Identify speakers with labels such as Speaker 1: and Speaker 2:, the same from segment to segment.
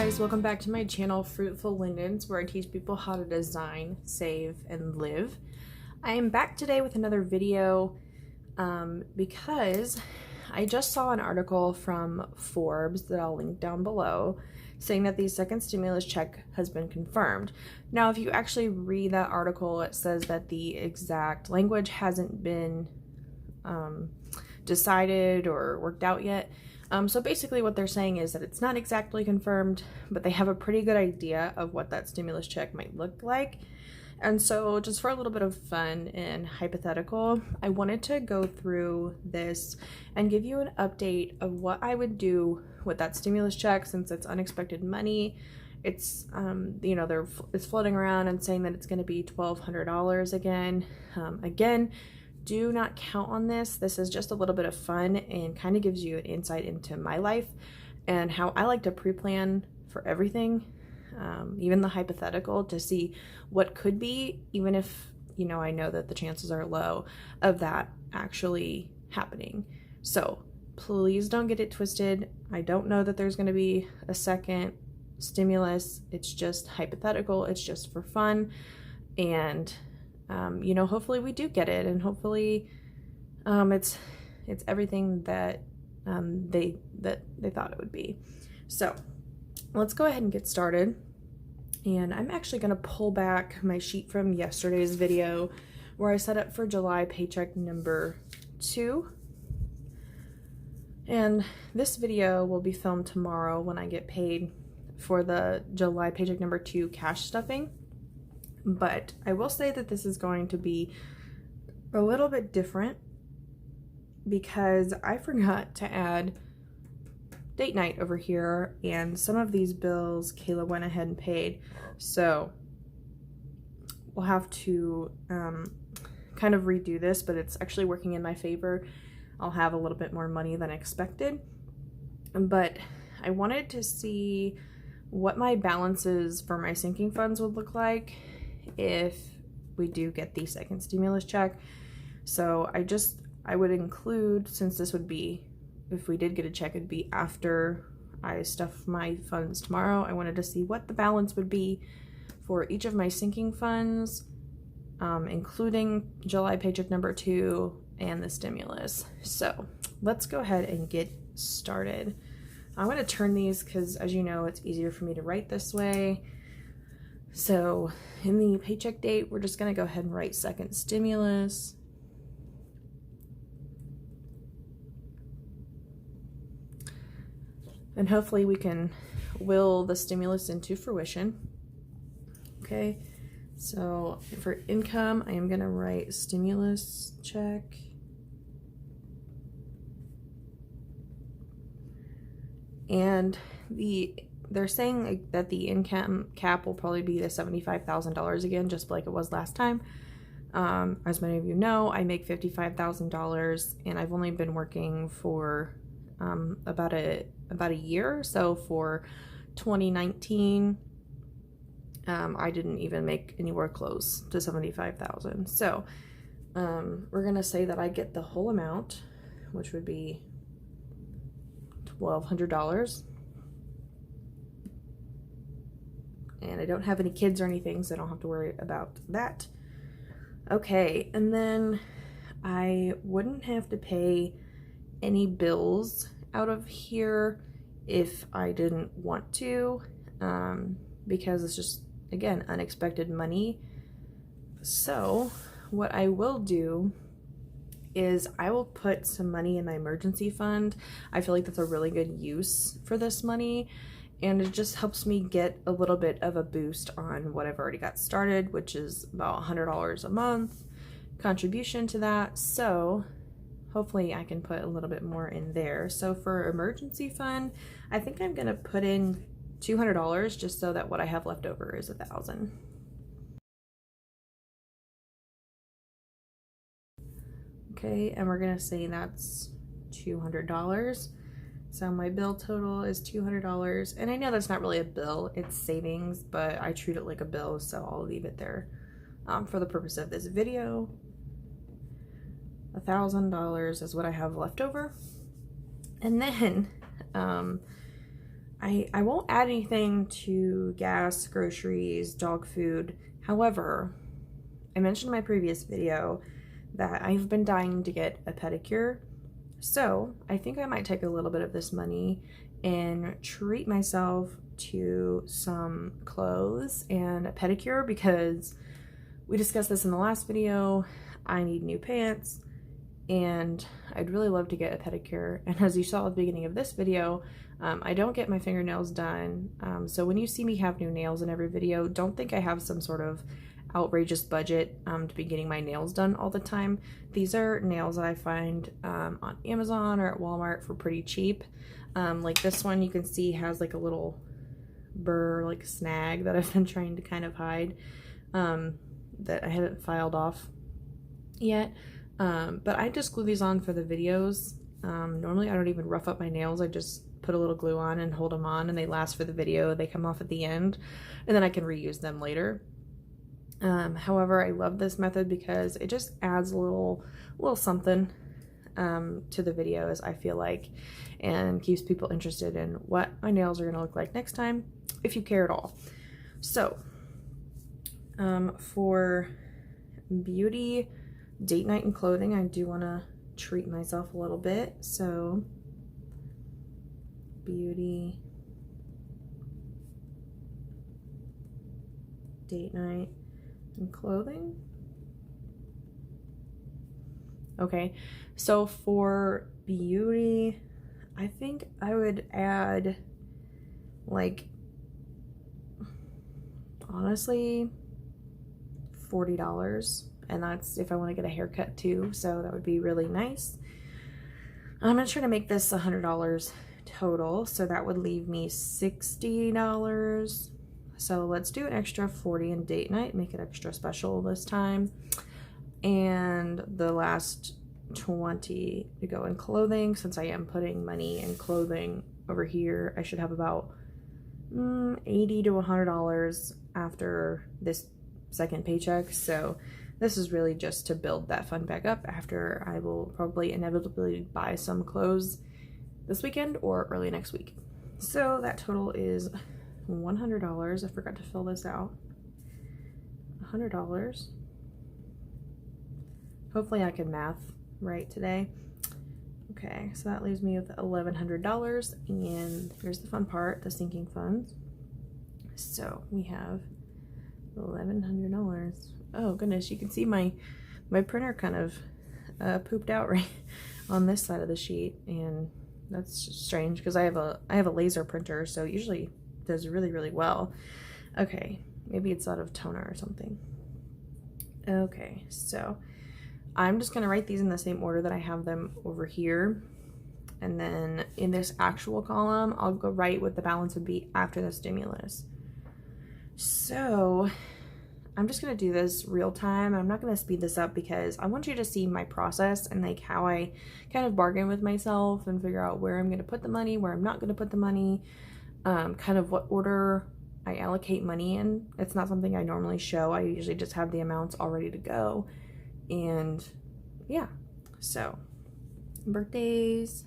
Speaker 1: guys, welcome back to my channel Fruitful Lindens, where I teach people how to design, save, and live. I am back today with another video because I just saw an article from Forbes that I'll link down below saying that the second stimulus check has been confirmed. Now, if you actually read that article, it says that the exact language hasn't been decided or worked out yet. So basically what they're saying is that it's not exactly confirmed, but they have a pretty good idea of what that stimulus check might look like. And so just for a little bit of fun and hypothetical, I wanted to go through this and give you an update of what I would do with that stimulus check, since it's unexpected money. It's, it's floating around and saying that it's going to be $1,200 again. Again, do not count on this. This is just a little bit of fun and kind of gives you an insight into my life and how I like to pre-plan for everything, even the hypothetical, to see what could be, even if, I know that the chances are low of that actually happening. So please don't get it twisted. I don't know that there's going to be a second stimulus. It's just hypothetical. It's just for fun. And hopefully we do get it, and hopefully it's everything that they thought it would be. So let's go ahead and get started. And I'm actually going to pull back my sheet from yesterday's video where I set up for July paycheck number 2. And this video will be filmed tomorrow when I get paid for the July paycheck number 2 cash stuffing. But I will say that this is going to be a little bit different because I forgot to add date night over here, and some of these bills Kayla went ahead and paid. So we'll have to kind of redo this, but it's actually working in my favor. I'll have a little bit more money than expected. But I wanted to see what my balances for my sinking funds would look like if we do get the second stimulus check. So I would include, since this would be, if we did get a check, it'd be after I stuff my funds tomorrow. I wanted to see what the balance would be for each of my sinking funds, including July paycheck number 2 and the stimulus. So let's go ahead and get started. I'm going to turn these because, as you know, it's easier for me to write this way. So in the paycheck date, we're just going to go ahead and write second stimulus. And hopefully we can will the stimulus into fruition. Okay, so for income, I am going to write stimulus check. And they're saying that the income cap will probably be the $75,000 again, just like it was last time. As many of you know, I make $55,000, and I've only been working for about a year. So for 2019, I didn't even make anywhere close to $75,000. So we're gonna say that I get the whole amount, which would be $1,200. And I don't have any kids or anything, so I don't have to worry about that. Okay, and then I wouldn't have to pay any bills out of here if I didn't want to, because it's just, again, unexpected money. So what I will do is I will put some money in my emergency fund. I feel like that's a really good use for this money, and it just helps me get a little bit of a boost on what I've already got started, which is about $100 a month contribution to that. So hopefully I can put a little bit more in there. So for emergency fund, I think I'm gonna put in $200 just so that what I have left over is $1,000. Okay, and we're gonna say that's $200. So my bill total is $200, and I know that's not really a bill, it's savings, but I treat it like a bill, so I'll leave it there for the purpose of this video. $1,000 is what I have left over. And then I won't add anything to gas, groceries, dog food. However, I mentioned in my previous video that I've been dying to get a pedicure. So I think I might take a little bit of this money and treat myself to some clothes and a pedicure, because we discussed this in the last video. I need new pants and I'd really love to get a pedicure. And as you saw at the beginning of this video, I don't get my fingernails done. So when you see me have new nails in every video, don't think I have some sort of outrageous budget to be getting my nails done all the time. These are nails that I find on Amazon or at Walmart for pretty cheap. Like this one, you can see has like a little burr, like snag that I've been trying to kind of hide, that I haven't filed off yet. But I just glue these on for the videos. Normally I don't even rough up my nails. I just put a little glue on and hold them on, and they last for the video. They come off at the end and then I can reuse them later. However, I love this method because it just adds a little something to the videos, I feel like, and keeps people interested in what my nails are going to look like next time, if you care at all. So, for beauty, date night, and clothing, I do want to treat myself a little bit. So, beauty, date night, and clothing. Okay, so for beauty, I think I would add, like, honestly, $40, and that's if I want to get a haircut too, so that would be really nice. I'm gonna try to make this $100 total, so that would leave me $60. So let's do an extra 40 in date night, make it extra special this time. And the last 20 to go in clothing. Since I am putting money in clothing over here, I should have about $80 to $100 after this second paycheck. So this is really just to build that fund back up after I will probably inevitably buy some clothes this weekend or early next week. So that total is $100. I forgot to fill this out. $100. Hopefully I can math right today. Okay, so that leaves me with $1,100, and here's the fun part, the sinking funds. So we have $1,100. Oh goodness, you can see my printer kind of pooped out right on this side of the sheet, and that's strange because I have a laser printer, so it usually does really well. Okay, maybe it's out of toner or something. Okay, so I'm just gonna write these in the same order that I have them over here, and then in this actual column I'll go write what the balance would be after the stimulus. So I'm just gonna do this real time. I'm not gonna speed this up because I want you to see my process and like how I kind of bargain with myself and figure out where I'm gonna put the money, where I'm not gonna put the money, kind of what order I allocate money in. It's not something I normally show. I usually just have the amounts all ready to go. And yeah, so birthdays.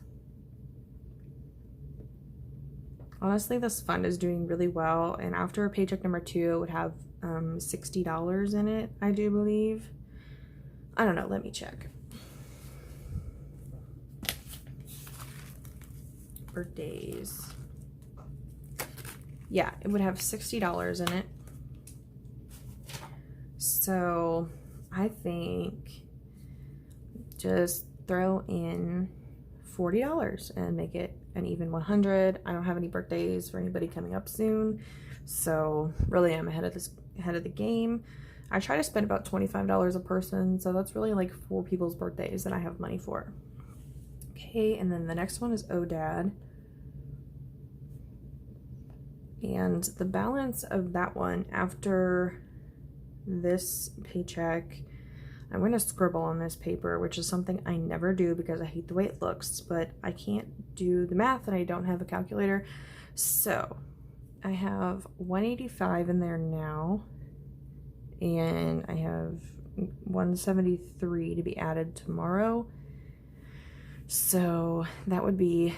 Speaker 1: Honestly, this fund is doing really well, and after paycheck number 2 it would have $60 in it, I do believe. I don't know, let me check. Birthdays. Yeah, it would have $60 in it. So I think just throw in $40 and make it an even 100. I don't have any birthdays for anybody coming up soon, so really I'm ahead of the game. I try to spend about $25 a person, so that's really like 4 people's birthdays that I have money for. Okay, and then the next one is ODAD. And the balance of that one after this paycheck, I'm going to scribble on this paper, which is something I never do because I hate the way it looks, but I can't do the math and I don't have a calculator. So I have 185 in there now, and I have 173 to be added tomorrow. So that would be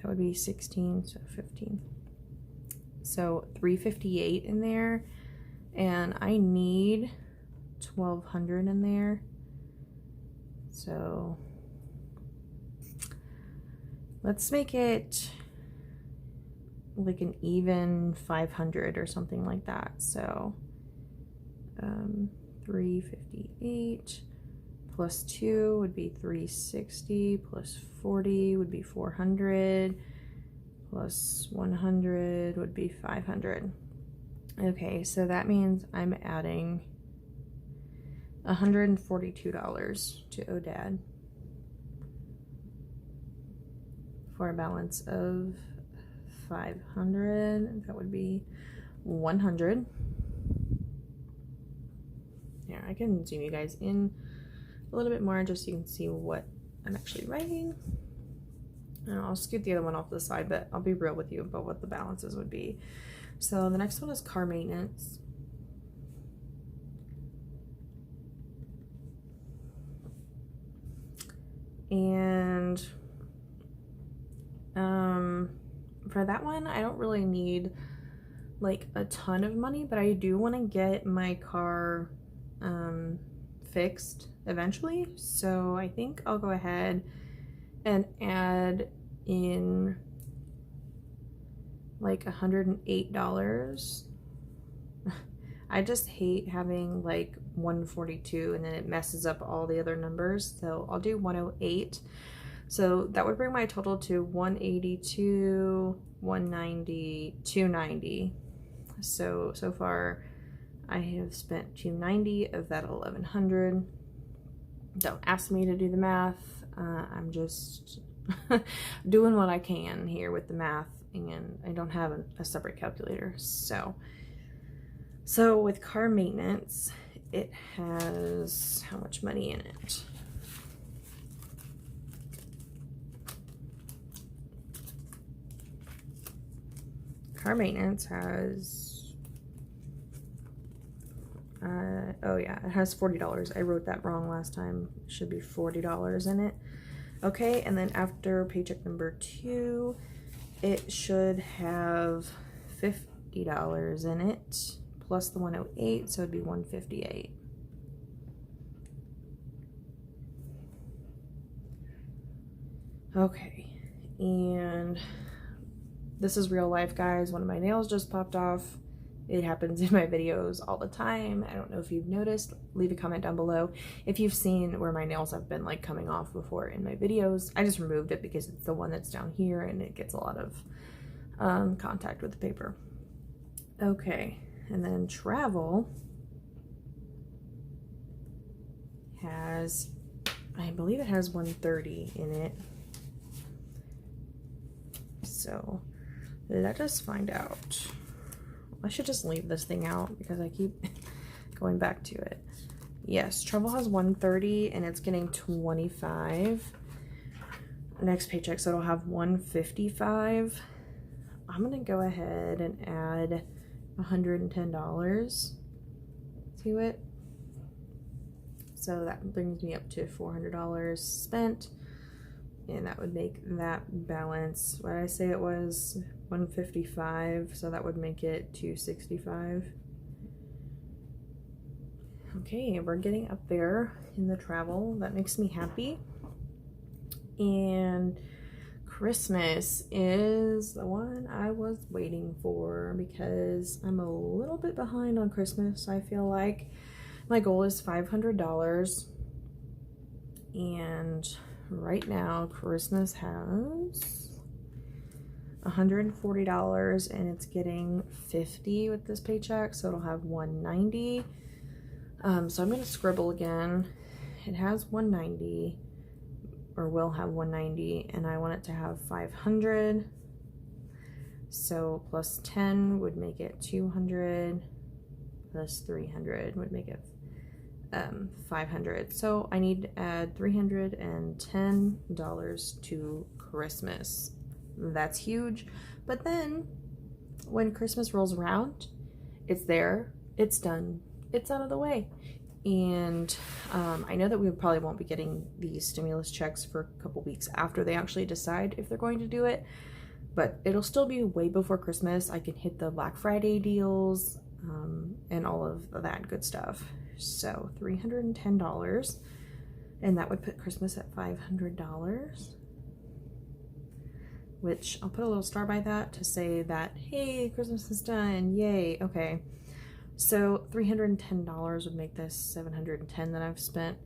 Speaker 1: that would be 16, so 15. So 358 in there, and I need 1200 in there. So let's make it like an even 500 or something like that. So 358 plus 2 would be 360, plus 40 would be 400, plus 100 would be 500. Okay, so that means I'm adding $142 to ODAD for a balance of 500. That would be 100. Yeah, I can zoom you guys in a little bit more just so you can see what I'm actually writing. And I'll scoot the other one off to the side, but I'll be real with you about what the balances would be. So the next one is car maintenance. And for that one, I don't really need like a ton of money, but I do want to get my car fixed eventually. So I think I'll go ahead and add in like $108. I just hate having like 142 and then it messes up all the other numbers. So I'll do 108. So that would bring my total to 182, 190, 290. So far I have spent 290 of that 1100. Don't ask me to do the math. I'm just doing what I can here with the math, and I don't have a separate calculator. So with car maintenance, it has how much money in it? Car maintenance has oh yeah, it has $40. I wrote that wrong last time. It should be $40 in it. Okay, and then after paycheck number 2, it should have $50 in it plus the 108, so it'd be 158. Okay, and this is real life, guys. One of my nails just popped off. It happens in my videos all the time. I don't know if you've noticed. Leave a comment down below if you've seen where my nails have been like coming off before in my videos. I just removed it because it's the one that's down here and it gets a lot of contact with the paper. Okay, and then travel has, I believe it has 130 in it. So let us find out. I should just leave this thing out because I keep going back to it. Yes, travel has 130 and it's getting 25. Next paycheck, so it'll have 155. I'm gonna go ahead and add $110 to it. So that brings me up to $400 spent. And that would make that balance, what did I say it was? 155, so that would make it 265. Okay, we're getting up there in the travel. That makes me happy. And Christmas is the one I was waiting for because I'm a little bit behind on Christmas. I feel like my goal is $500, and right now Christmas has $140 and it's getting 50 with this paycheck, so it'll have 190. So I'm gonna scribble again. It has 190, or will have 190, and I want it to have 500. So plus 10 would make it 200, plus 300 would make it 500. So I need to add $310 to Christmas. That's huge. But then when Christmas rolls around, it's there, it's done, it's out of the way. And I know that we probably won't be getting these stimulus checks for a couple weeks after they actually decide if they're going to do it. but it'll still be way before Christmas. I can hit the Black Friday deals and all of that good stuff. So $310, and that would put Christmas at $500, which I'll put a little star by that to say that, hey, Christmas is done, yay. Okay, so $310 would make this $710 that I've spent.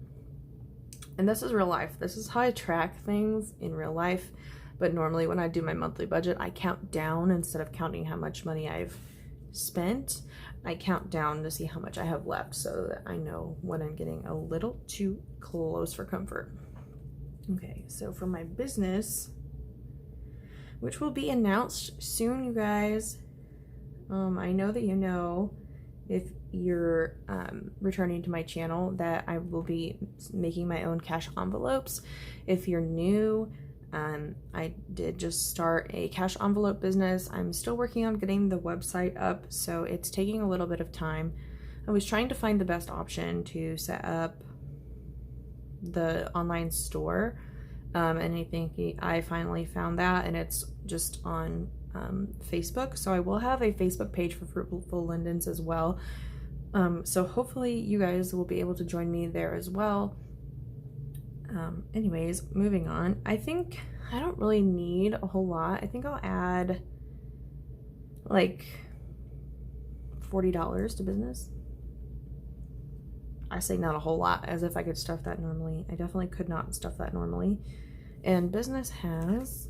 Speaker 1: And this is real life. This is how I track things in real life. But normally when I do my monthly budget, I count down instead of counting how much money I've spent. I count down to see how much I have left so that I know when I'm getting a little too close for comfort. Okay, so for my business, which will be announced soon, you guys. I know that you know, if you're returning to my channel, that I will be making my own cash envelopes. If you're new, I did just start a cash envelope business. I'm still working on getting the website up, so it's taking a little bit of time. I was trying to find the best option to set up the online store, and I think I finally found that, and it's just on Facebook. So I will have a Facebook page for Fruitful Lindens as well. So hopefully you guys will be able to join me there as well. Anyways, moving on. I think I don't really need a whole lot. I think I'll add like $40 to business. I say not a whole lot, as if I could stuff that normally. I definitely could not stuff that normally. And business has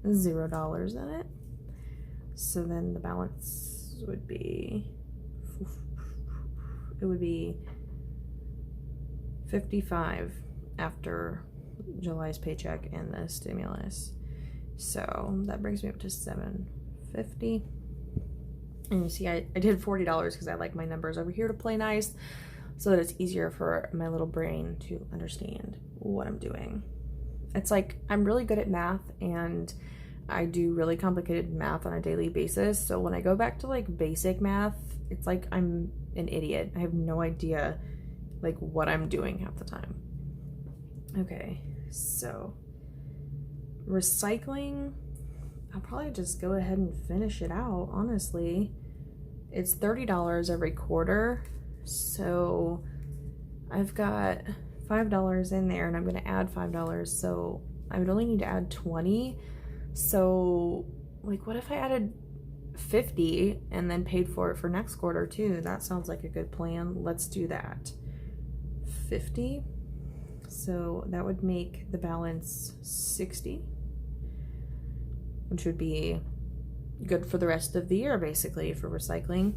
Speaker 1: $0 in it. So then the balance would be, it would be 55 after July's paycheck and the stimulus. So that brings me up to $750. And you see, I did $40 because I like my numbers over here to play nice, so that it's easier for my little brain to understand what I'm doing. It's like I'm really good at math, and I do really complicated math on a daily basis. So when I go back to like basic math, it's like I'm an idiot. I have no idea like what I'm doing half the time. Okay, so recycling, I'll probably just go ahead and finish it out, honestly. It's $30 every quarter, so I've got $5 in there, and I'm going to add $5, so I would only need to add 20. So like, what if I added 50 and then paid for it for next quarter too? That sounds like a good plan. Let's do that. 50. So that would make the balance 60, which would be good for the rest of the year, basically, for recycling.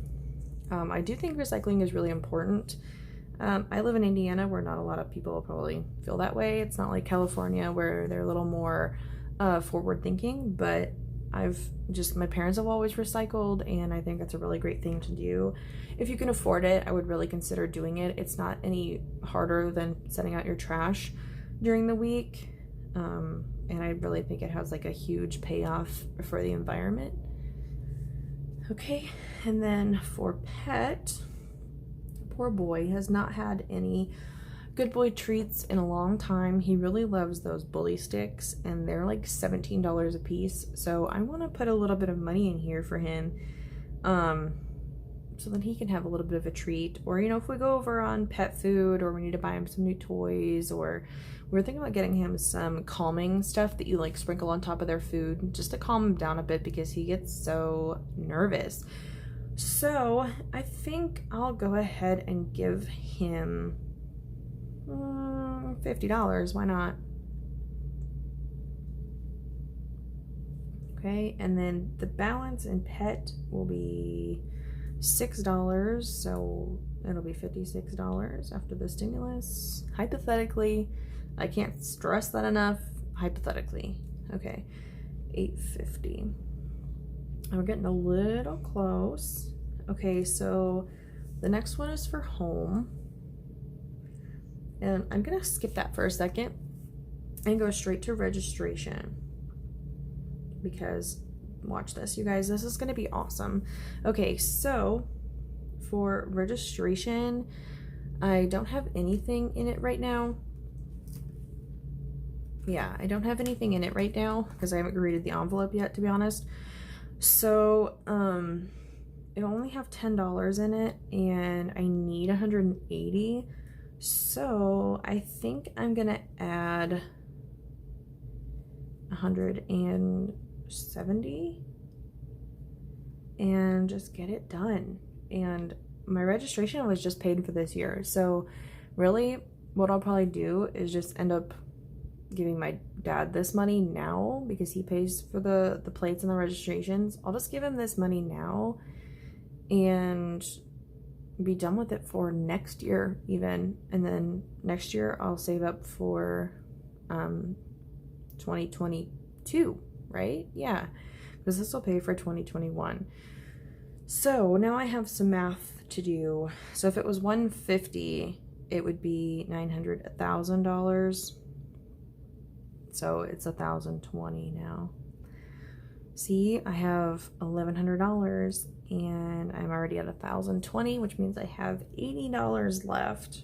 Speaker 1: I do think recycling is really important. I live in Indiana, where not a lot of people probably feel that way. It's not like California, where they're a little more forward thinking, but my parents have always recycled, and I think that's a really great thing to do. If you can afford it, I would really consider doing it. It's not any harder than setting out your trash during the week, and I really think it has like a huge payoff for the environment. Okay, and then for pet, poor boy has not had any Good Boy treats in a long time. He really loves those bully sticks, and they're like $17 a piece. So I want to put a little bit of money in here for him, so that he can have a little bit of a treat. Or, you know, if we go over on pet food, or we need to buy him some new toys, or we're thinking about getting him some calming stuff that you like sprinkle on top of their food, just to calm him down a bit because he gets so nervous. So I think I'll go ahead and give him $50. Why not? Okay, and then the balance in pet will be $6, so it'll be $56 after the stimulus. Hypothetically, I can't stress that enough. Hypothetically. Okay, $850. And we're getting a little close. Okay, so the next one is for home. And I'm gonna skip that for a second and go straight to registration, because watch this, you guys, this is gonna be awesome. Okay, so for registration, I don't have anything in it right now. yeah, I don't have anything in it right now because I haven't graded the envelope yet, to be honest. So, it'll only have $10 in it and I need 180. So I think I'm gonna add 170 and just get it done. And my registration was just paid for this year. So really what I'll probably do is just end up giving my dad this money now because he pays for the plates and the registrations. I'll just give him this money now and be done with it for next year even. And then next year I'll save up for 2022, right? Yeah, because this will pay for 2021. So now I have some math to do. So if it was 150, it would be $1,000. So it's 1,020 now. See, I have $1,100 and I'm already at 1,020, which means I have $80 left.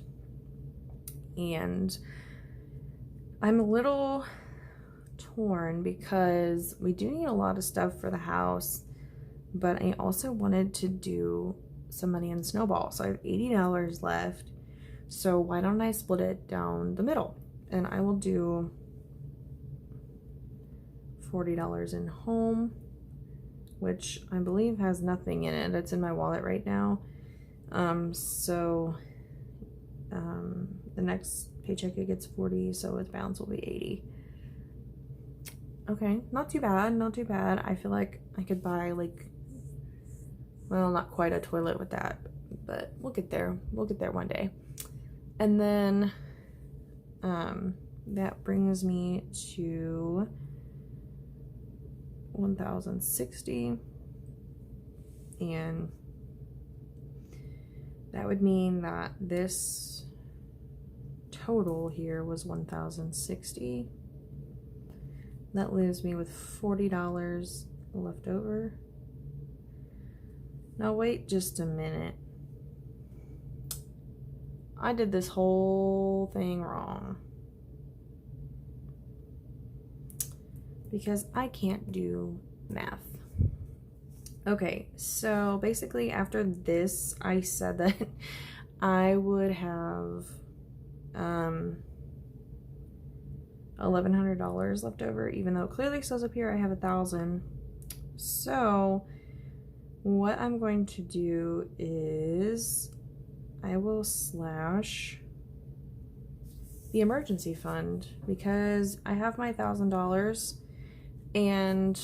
Speaker 1: And I'm a little torn because we do need a lot of stuff for the house, but I also wanted to do some money in Snowball. So I have $80 left. So why don't I split it down the middle? And I will do $40 in home, which I believe has nothing in it. It's in my wallet right now. The next paycheck it gets 40, so its balance will be 80. Okay, not too bad, not too bad. I feel like I could buy like, well, not quite a toilet with that, but we'll get there. We'll get there one day. And then that brings me to 1,060, and that would mean that this total here was 1,060. That leaves me with $40 left over. Now wait just a minute. I did this whole thing wrong because I can't do math. Okay, so basically after this, I said that I would have $1,100 left over, even though it clearly says up here I have 1,000. So what I'm going to do is I will slash the emergency fund because I have my $1,000 and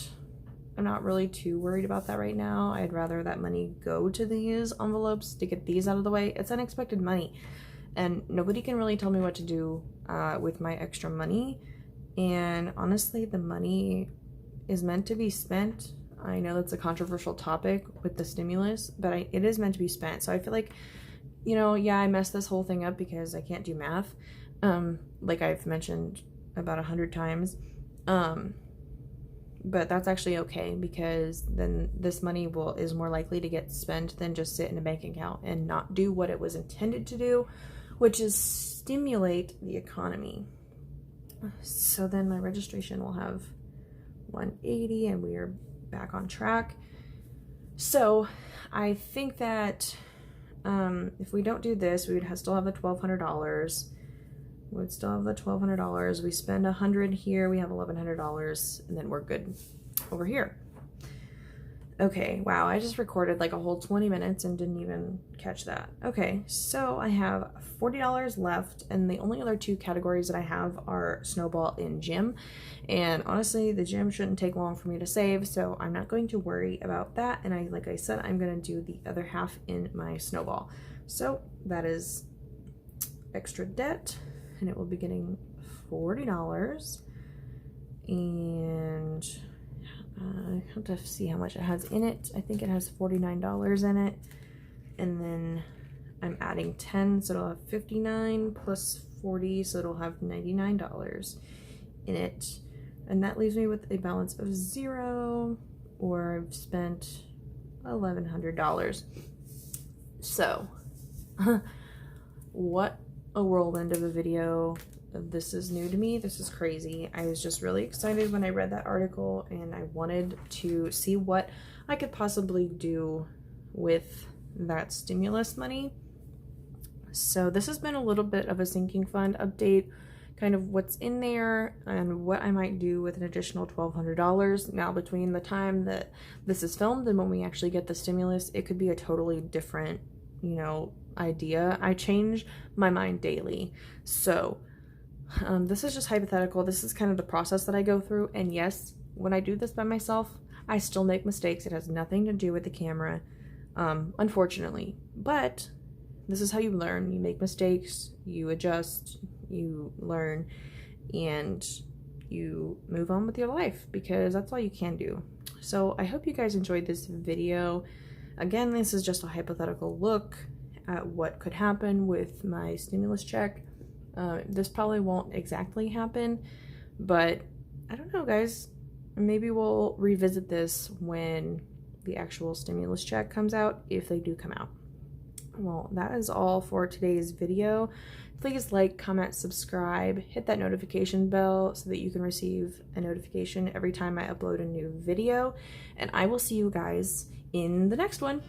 Speaker 1: I'm not really too worried about that right now. I'd rather that money go to these envelopes to get these out of the way. It's unexpected money and nobody can really tell me what to do with my extra money. And honestly, the money is meant to be spent. I know that's a controversial topic with the stimulus, but it is meant to be spent. So I feel like, you know, yeah, I messed this whole thing up because I can't do math, like I've mentioned about 100 times. But that's actually okay because then this money is more likely to get spent than just sit in a bank account and not do what it was intended to do, which is stimulate the economy. So then my registration will have 180 and we are back on track. So I think that if we don't do this, we would still have the $1,200. We would still have the $1,200. We spend 100 here, we have $1,100, and then we're good over here. Okay, wow, I just recorded like a whole 20 minutes and didn't even catch that. Okay, so I have $40 left, and the only other two categories that I have are Snowball and gym. And honestly, the gym shouldn't take long for me to save, so I'm not going to worry about that. And like I said, I'm gonna do the other half in my Snowball. So that is extra debt, and it will be getting $40. And I have to see how much it has in it. I think it has $49 in it. And then I'm adding 10, so it'll have 59 plus 40, so it'll have $99 in it. And that leaves me with a balance of 0, or I've spent $1,100. So, what a whirlwind of a video. this is new to me. This is crazy. I was just really excited when I read that article, and I wanted to see what I could possibly do with that stimulus money. So this has been a little bit of a sinking fund update, kind of what's in there and what I might do with an additional $1,200. Now, between the time that this is filmed and when we actually get the stimulus, it could be a totally different, you know, idea. I change my mind daily. So this is just hypothetical. This is kind of the process that I go through. And yes, when I do this by myself, I still make mistakes. It has nothing to do with the camera, unfortunately. But this is how you learn. You make mistakes, you adjust, you learn, and you move on with your life, because that's all you can do. So I hope you guys enjoyed this video. Again, this is just a hypothetical look at what could happen with my stimulus check. This probably won't exactly happen, but I don't know, guys. Maybe we'll revisit this when the actual stimulus check comes out, if they do come out. Well, that is all for today's video. Please like, comment, subscribe, hit that notification bell so that you can receive a notification every time I upload a new video. And I will see you guys in the next one.